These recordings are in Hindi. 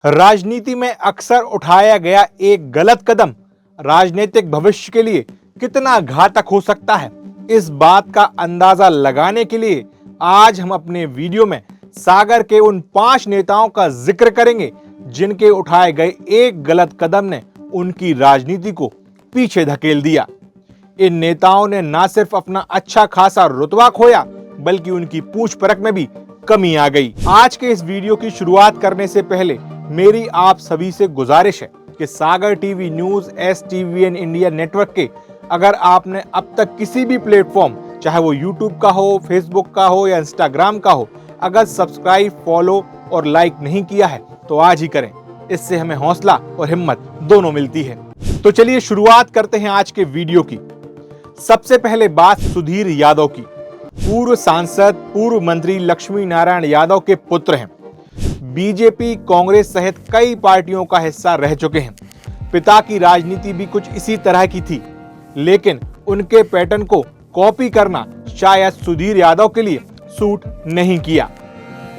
राजनीति में अक्सर उठाया गया एक गलत कदम राजनीतिक भविष्य के लिए कितना घातक हो सकता है, इस बात का अंदाजा लगाने के लिए आज हम अपने वीडियो में सागर के उन 5 नेताओं का जिक्र करेंगे जिनके उठाए गए एक गलत कदम ने उनकी राजनीति को पीछे धकेल दिया। इन नेताओं ने न सिर्फ अपना अच्छा खासा रुतबा खोया बल्कि उनकी पूछ परख में भी कमी आ गई। आज के इस वीडियो की शुरुआत करने से पहले मेरी आप सभी से गुजारिश है कि Sagar TV news STVN India network के अगर आपने अब तक किसी भी प्लेटफॉर्म, चाहे वो यूट्यूब का हो, फेसबुक का हो या इंस्टाग्राम का हो, अगर सब्सक्राइब, फॉलो और लाइक नहीं किया है तो आज ही करें। इससे हमें हौसला और हिम्मत दोनों मिलती है। तो चलिए शुरुआत करते हैं आज के वीडियो की। सबसे पहले बात सुधीर यादव की। पूर्व सांसद, पूर्व मंत्री लक्ष्मी नारायण यादव के पुत्र हैं। बीजेपी, कांग्रेस सहित कई पार्टियों का हिस्सा रह चुके हैं। पिता की राजनीति भी कुछ इसी तरह की थी, लेकिन उनके पैटर्न को कॉपी करना शायद सुधीर यादव के लिए सूट नहीं किया।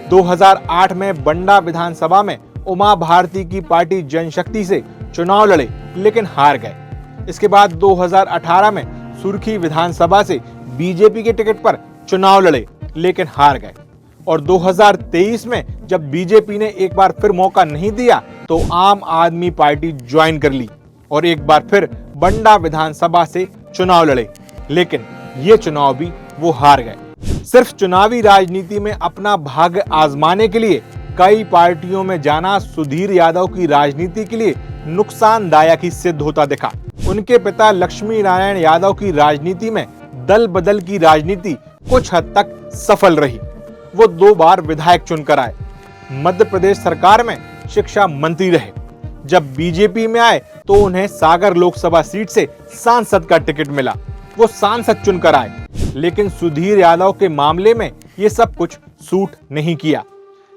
2008 में बंडा विधानसभा में उमा भारती की पार्टी जनशक्ति से चुनाव लड़े लेकिन हार गए। इसके बाद 2018 में सुर्खी विधानसभा से बीजेपी के टिकट पर चुनाव लड़े लेकिन हार गए और 2023 में जब बीजेपी ने एक बार फिर मौका नहीं दिया तो आम आदमी पार्टी ज्वाइन कर ली और एक बार फिर बंडा विधानसभा से चुनाव लड़े, लेकिन ये चुनाव भी वो हार गए। सिर्फ चुनावी राजनीति में अपना भाग्य आजमाने के लिए कई पार्टियों में जाना सुधीर यादव की राजनीति के लिए नुकसानदायक ही सिद्ध होता दिखा। उनके पिता लक्ष्मी नारायण यादव की राजनीति में दल बदल की राजनीति कुछ हद तक सफल रही। वो 2 बार विधायक चुनकर आए, मध्य प्रदेश सरकार में शिक्षा मंत्री रहे। जब बीजेपी में आए तो उन्हें सागर लोकसभा सीट से सांसद का टिकट मिला, वो सांसद चुनकर आए। लेकिन सुधीर यादव के मामले में ये सब कुछ सूट नहीं किया।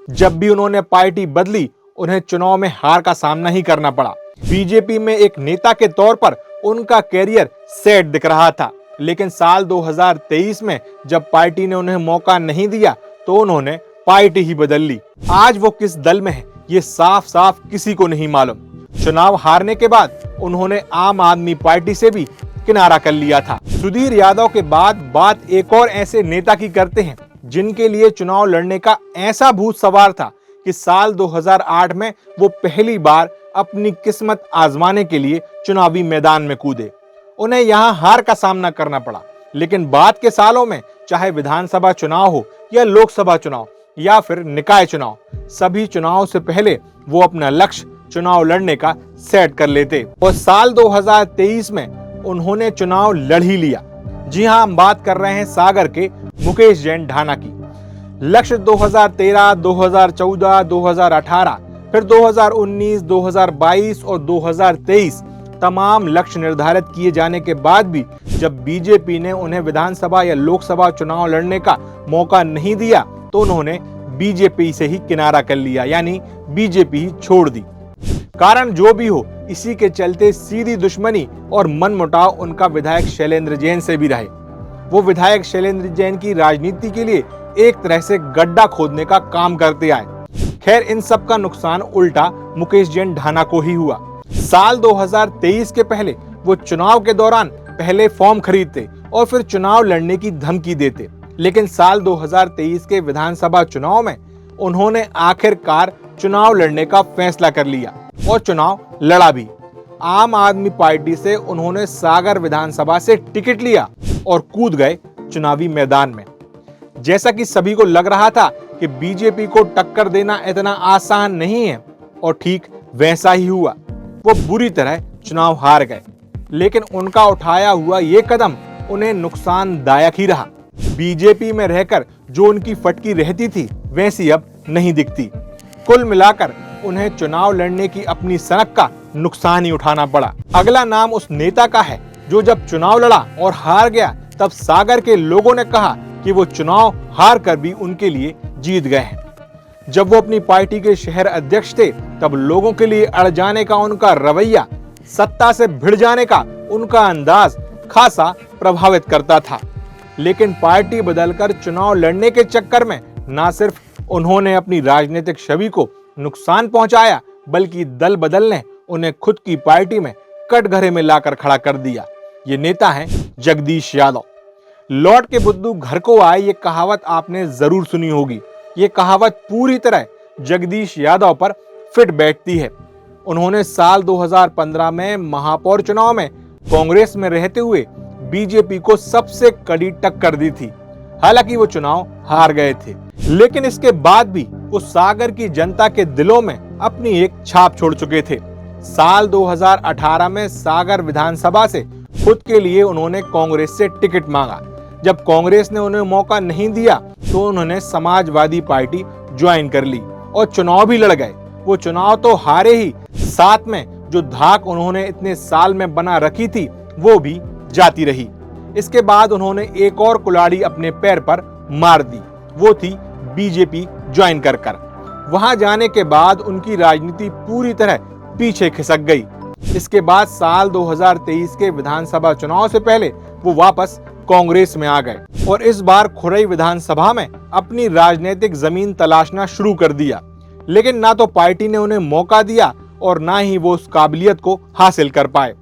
जब भी उन्होंने पार्टी बदली उन्हें चुनाव में हार का सामना ही करना पड़ा। बीजेपी में एक नेता के तौर पर उनका कैरियर सेट दिख रहा था, लेकिन साल 2023 में जब पार्टी ने उन्हें मौका नहीं दिया तो उन्होंने पार्टी ही बदल ली। आज वो किस दल में है ये साफ साफ किसी को नहीं मालूम। चुनाव हारने के बाद उन्होंने आम आदमी पार्टी से भी किनारा कर लिया था। सुधीर यादव के बाद बात एक और ऐसे नेता की करते हैं जिनके लिए चुनाव लड़ने का ऐसा भूत सवार था कि साल 2008 में वो पहली बार अपनी किस्मत आजमाने के लिए चुनावी मैदान में कूदे। उन्हें यहाँ हार का सामना करना पड़ा, लेकिन बाद के सालों में चाहे विधानसभा चुनाव हो या लोकसभा चुनाव या फिर निकाय चुनाव, सभी चुनाव से पहले वो अपना लक्ष्य चुनाव लड़ने का सेट कर लेते और साल 2023 में उन्होंने चुनाव लड़ ही लिया। जी हां, हम बात कर रहे हैं सागर के मुकेश जैन ढाना की। लक्ष्य 2013, 2014, 2018, फिर 2019, 2022 और 2023 तमाम लक्ष्य निर्धारित किए जाने के बाद भी जब बीजेपी ने उन्हें विधानसभा या लोकसभा चुनाव लड़ने का मौका नहीं दिया तो उन्होंने बीजेपी से ही किनारा कर लिया, यानी बीजेपी ही छोड़ दी। कारण जो भी हो, इसी के चलते सीधी दुश्मनी और मनमुटाव उनका विधायक शैलेंद्र जैन से भी रहे। वो विधायक शैलेंद्र जैन की राजनीति के लिए एक तरह से गड्ढा खोदने का काम करते आए। खैर, इन सब का नुकसान उल्टा मुकेश जैन ढाना को ही हुआ। साल 2023 के पहले वो चुनाव के दौरान पहले फॉर्म खरीदते और फिर चुनाव लड़ने की धमकी देते, लेकिन साल 2023 के विधानसभा चुनाव में उन्होंने आखिरकार चुनाव लड़ने का फैसला कर लिया और चुनाव लड़ा भी। आम आदमी पार्टी से उन्होंने सागर विधानसभा से टिकट लिया और कूद गए चुनावी मैदान में। जैसा कि सभी को लग रहा था कि बीजेपी को टक्कर देना इतना आसान नहीं है और ठीक वैसा ही हुआ। वो बुरी तरह चुनाव हार गए, लेकिन उनका उठाया हुआ ये कदम उन्हें नुकसानदायक ही रहा। बीजेपी में रहकर जो उनकी फटकी रहती थी वैसी अब नहीं दिखती। कुल मिलाकर उन्हें चुनाव लड़ने की अपनी सनक का नुकसान ही उठाना पड़ा। अगला नाम उस नेता का है जो जब चुनाव लड़ा और हार गया तब सागर के लोगों ने कहा कि वो चुनाव हार कर भी उनके लिए जीत गए हैं। जब वो अपनी पार्टी के शहर अध्यक्ष थे तब लोगों के लिए अड़ जाने का उनका रवैया, सत्ता से भिड़ जाने का उनका अंदाज खासा प्रभावित करता था। लेकिन पार्टी बदलकर चुनाव लड़ने के चक्कर में न सिर्फ उन्होंने अपनी राजनीतिक छवि को नुकसान पहुंचाया बल्कि दल बदल ने उन्हें खुद की पार्टी में कटघरे में लाकर खड़ा कर दिया। ये नेता हैं जगदीश यादव। लौट के बुद्धू घर को आए, ये कहावत आपने जरूर सुनी होगी। ये कहावत पूरी तरह जगदीश यादव पर फिट बैठती है। उन्होंने साल 2015 में महापौर चुनाव में कांग्रेस में रहते हुए बीजेपी को सबसे कड़ी टक्कर दी थी। हालांकि वो चुनाव हार गए थे, लेकिन इसके बाद भी वो सागर की जनता के दिलों में अपनी एक छाप छोड़ चुके थे। साल 2018 में सागर विधानसभा से खुद के लिए उन्होंने कांग्रेस से टिकट मांगा। जब कांग्रेस ने उन्हें मौका नहीं दिया तो उन्होंने समाजवादी पार्टी ज्वाइन कर ली और चुनाव भी लड़ गए। वो चुनाव तो हारे ही, साथ में जो धाक उन्होंने इतने साल में बना रखी थी वो भी जाती रही। इसके बाद उन्होंने एक और कुल्हाड़ी अपने पैर पर मार दी, वो थी बीजेपी ज्वाइन कर। वहां जाने के बाद उनकी राजनीति पूरी तरह पीछे खिसक गई। इसके बाद साल 2023 के विधानसभा चुनाव से पहले वो वापस कांग्रेस में आ गए और इस बार खुरई विधानसभा में अपनी राजनीतिक जमीन तलाशना शुरू कर दिया। लेकिन ना तो पार्टी ने उन्हें मौका दिया और ना ही वो उस काबिलियत को हासिल कर पाए।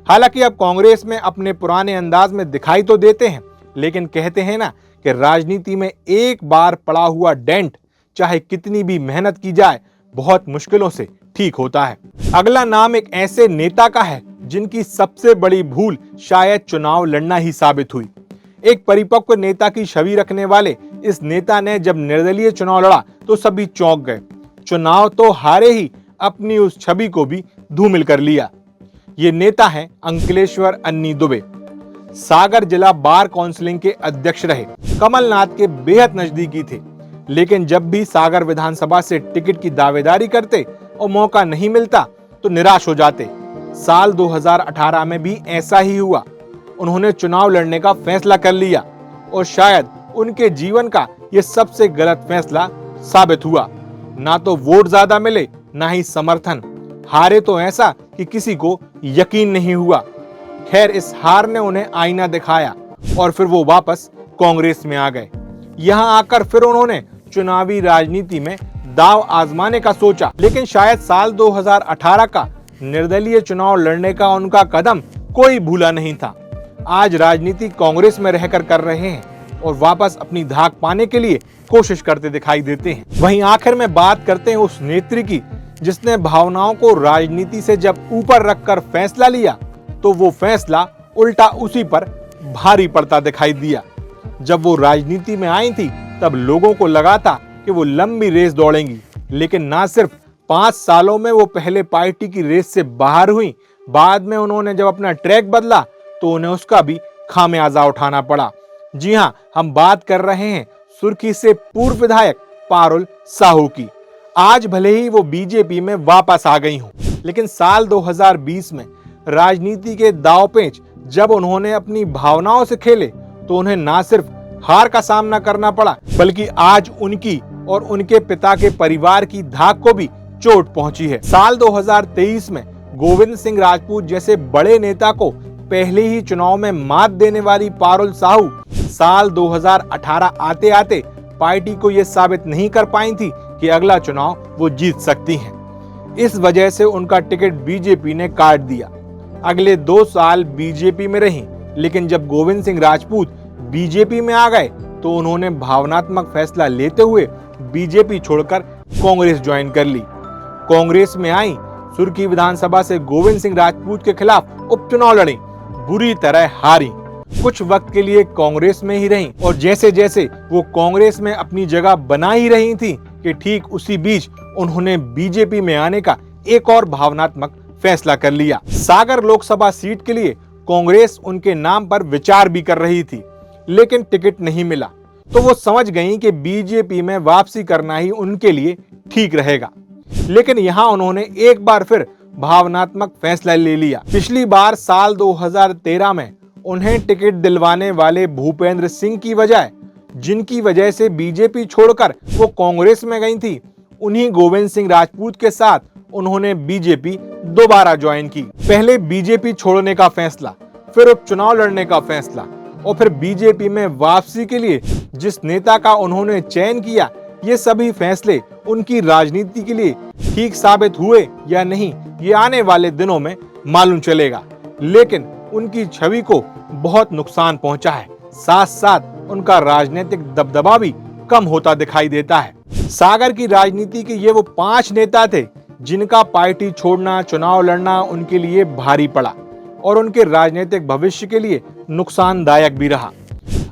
हालांकि अब कांग्रेस में अपने पुराने अंदाज में दिखाई तो देते हैं, लेकिन कहते हैं ना कि राजनीति में एक बार पड़ा हुआ डेंट चाहे कितनी भी मेहनत की जाए बहुत मुश्किलों से ठीक होता है। अगला नाम एक ऐसे नेता का है जिनकी सबसे बड़ी भूल शायद चुनाव लड़ना ही साबित हुई। एक परिपक्व नेता की छवि रखने वाले इस नेता ने जब निर्दलीय चुनाव लड़ा तो सभी चौंक गए। चुनाव तो हारे ही, अपनी उस छवि को भी धूमिल कर लिया। ये नेता हैं अंकलेश्वर अन्नी दुबे। सागर जिला बार काउंसिलिंग के अध्यक्ष रहे, कमलनाथ के बेहद नजदीकी थे। लेकिन जब भी सागर विधानसभा से टिकट की दावेदारी करते और मौका नहीं मिलता तो निराश हो जाते। साल 2018 में भी ऐसा ही हुआ। उन्होंने चुनाव लड़ने का फैसला कर लिया और शायद उनके जीवन का यह सबसे गलत फैसला साबित हुआ। ना तो वोट ज्यादा मिले, ना ही समर्थन। हारे तो ऐसा कि किसी को यकीन नहीं हुआ। खैर, इस हार ने उन्हें आईना दिखाया और फिर वो वापस कांग्रेस में आ गए। यहां आकर फिर उन्होंने चुनावी राजनीति में दांव आजमाने का सोचा, लेकिन शायद साल 2018 का निर्दलीय चुनाव लड़ने का उनका कदम कोई भूला नहीं था। आज राजनीति कांग्रेस में रहकर कर रहे हैं और वापस अपनी धाक पाने के लिए कोशिश करते दिखाई देते हैं। वहीं आखिर में बात करते हैं उस नेत्री की जिसने भावनाओं को राजनीति से जब ऊपर रखकर फैसला लिया तो वो फैसला उल्टा उसी पर भारी पड़ता दिखाई दिया। जब वो राजनीति में आई थी तब लोगों को लगा था कि वो लंबी रेस दौड़ेंगी, लेकिन ना सिर्फ 5 सालों में वो पहले पार्टी की रेस से बाहर हुई, बाद में उन्होंने जब अपना ट्रैक बदला तो उन्हें उसका भी खामियाजा उठाना पड़ा। जी हां, हम बात कर रहे हैं सुर्खी से पूर्व विधायक पारुल साहू की। आज भले ही वो बीजेपी में वापस आ गई हों, लेकिन साल 2020 में राजनीति के दांवपेच जब उन्होंने अपनी भावनाओं से खेले तो उन्हें ना सिर्फ हार का सामना करना पड़ा, बल्कि आज उनकी और उनके पिता के परिवार की धाक को भी चोट पहुंची है। साल 2023 में गोविंद सिंह राजपूत जैसे बड़े नेता को पहले ही चुनाव में मात देने वाली पारुल साहू साल 2018 आते आते पार्टी को यह साबित नहीं कर पाई थी कि अगला चुनाव वो जीत सकती हैं। इस वजह से उनका टिकट बीजेपी ने काट दिया। अगले 2 साल बीजेपी में रहीं, लेकिन जब गोविंद सिंह राजपूत बीजेपी में आ गए तो उन्होंने भावनात्मक फैसला लेते हुए बीजेपी छोड़कर कांग्रेस ज्वाइन कर ली। कांग्रेस में आई, सुर्खी विधानसभा से गोविंद सिंह राजपूत के खिलाफ उपचुनाव लड़ी, बुरी तरह हारी। कुछ वक्त के लिए कांग्रेस में ही रहीं और जैसे जैसे वो कांग्रेस में अपनी जगह बना ही रही थी कि ठीक उसी बीच उन्होंने बीजेपी में आने का एक और भावनात्मक फैसला कर लिया। सागर लोकसभा सीट के लिए कांग्रेस उनके नाम पर विचार भी कर रही थी, लेकिन टिकट नहीं मिला तो वो समझ गईं कि बीजेपी में वापसी करना ही उनके लिए ठीक रहेगा। लेकिन यहाँ उन्होंने एक बार फिर भावनात्मक फैसला ले लिया। पिछली बार साल 2013 में उन्हें टिकट दिलवाने वाले भूपेंद्र सिंह की बजाय जिनकी वजह से बीजेपी छोड़कर वो कांग्रेस में गई थी, उन्हीं गोविंद सिंह राजपूत के साथ उन्होंने बीजेपी दोबारा ज्वाइन की। पहले बीजेपी छोड़ने का फैसला, फिर उपचुनाव लड़ने का फैसला और फिर बीजेपी में वापसी के लिए जिस नेता का उन्होंने चयन किया, ये सभी फैसले उनकी राजनीति के लिए ठीक साबित हुए या नहीं, ये आने वाले दिनों में मालूम चलेगा। लेकिन उनकी छवि को बहुत नुकसान पहुंचा है, साथ साथ उनका राजनीतिक दबदबा भी कम होता दिखाई देता है। सागर की राजनीति के ये वो 5 नेता थे जिनका पार्टी छोड़ना, चुनाव लड़ना उनके लिए भारी पड़ा और उनके राजनीतिक भविष्य के लिए नुकसानदायक भी रहा।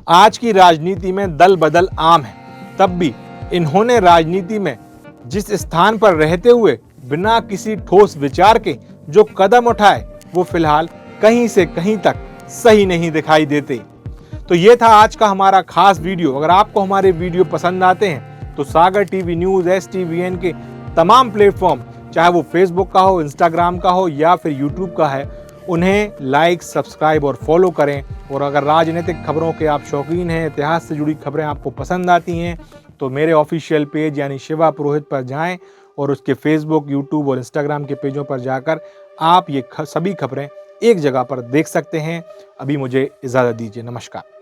आज की राजनीति में दल बदल आम है, तब भी इन्होंने राजनीति में जिस स्थान पर रहते हुए बिना किसी ठोस विचार के जो कदम उठाए, वो फिलहाल कहीं से कहीं तक सही नहीं दिखाई देते। तो ये था आज का हमारा खास वीडियो। अगर आपको हमारे वीडियो पसंद आते हैं तो सागर टीवी न्यूज़ STVN के तमाम प्लेटफॉर्म, चाहे वो फेसबुक का हो, इंस्टाग्राम का हो या फिर यूट्यूब का है, उन्हें लाइक, सब्सक्राइब और फॉलो करें। और अगर राजनीतिक खबरों के आप शौकीन हैं, इतिहास से जुड़ी खबरें आपको पसंद आती हैं, तो मेरे ऑफिशियल पेज यानी शिवा पुरोहित पर जाएं और उसके फेसबुक, यूट्यूब और इंस्टाग्राम के पेजों पर जाकर आप ये सभी खबरें एक जगह पर देख सकते हैं। अभी मुझे इजाज़त दीजिए। नमस्कार।